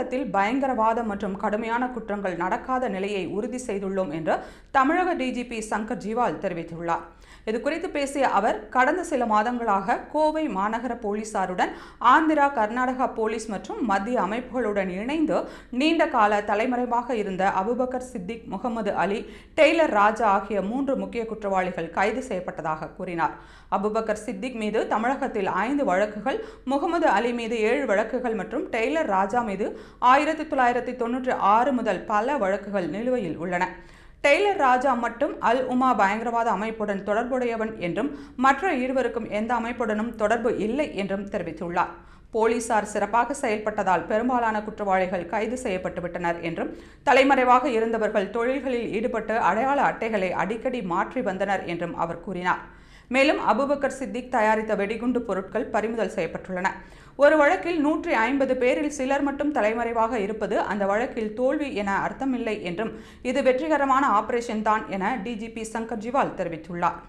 தமிழகத்தில் பயங்கரவாதம் மற்றும் கடுமையான குற்றங்கள் நடக்காத நிலையை உறுதி செய்துள்ளோம் என்று தமிழக டிஜிபி சங்கர் ஜிவால் தெரிவித்துள்ளார். இதுகுறித்து பேசிய அவர், கடந்த சில மாதங்களாக கோவை மாநகர போலீசாருடன் ஆந்திரா, கர்நாடகா போலீஸ் மற்றும் மத்திய அமைப்புகளுடன் இணைந்து நீண்ட கால தலைமறைவாக இருந்த அபுபக்கர் சித்திக், முகமது அலி, டெய்லர் ராஜா ஆகிய 3 முக்கிய குற்றவாளிகள் கைது செய்யப்பட்டதாக கூறினார். அபுபக்கர் சித்திக் மீது தமிழகத்தில் 5 வழக்குகள், முகமது அலி மீது 7 வழக்குகள் மற்றும் டெய்லர் ராஜா மீது 1996 முதல் பல வழக்குகள் நிலுவையில் உள்ளன. டெய்லர் ராஜா மட்டும் அல் உமா பயங்கரவாத அமைப்புடன் தொடர்புடையவன் என்றும் மற்ற இருவருக்கும் எந்த அமைப்புடனும் தொடர்பு இல்லை என்றும் தெரிவித்துள்ளார். போலீசார் சிறப்பாக செயல்பட்டதால் பெரும்பாலான குற்றவாளிகள் கைது செய்யப்பட்டுவிட்டனர் என்றும், தலைமறைவாக இருந்தவர்கள் தொழில்களில் ஈடுபட்டு அடையாள அட்டைகளை அடிக்கடி மாற்றி வந்தனர் என்றும் அவர் கூறினார். மேலும் அபுபக்கர் சித்திக் தயாரித்த வெடிகுண்டு பொருட்கள் பறிமுதல் செய்யப்பட்டுள்ளன. ஒரு வழக்கில் 150 பேரில் சிலர் மட்டும் தலைமறைவாக இருப்பது அந்த வழக்கில் தோல்வி என அர்த்தமில்லை என்றும், இது வெற்றிகரமான ஆபரேஷன் தான் என டிஜிபி சங்கர் ஜிவால் தெரிவித்துள்ளார்.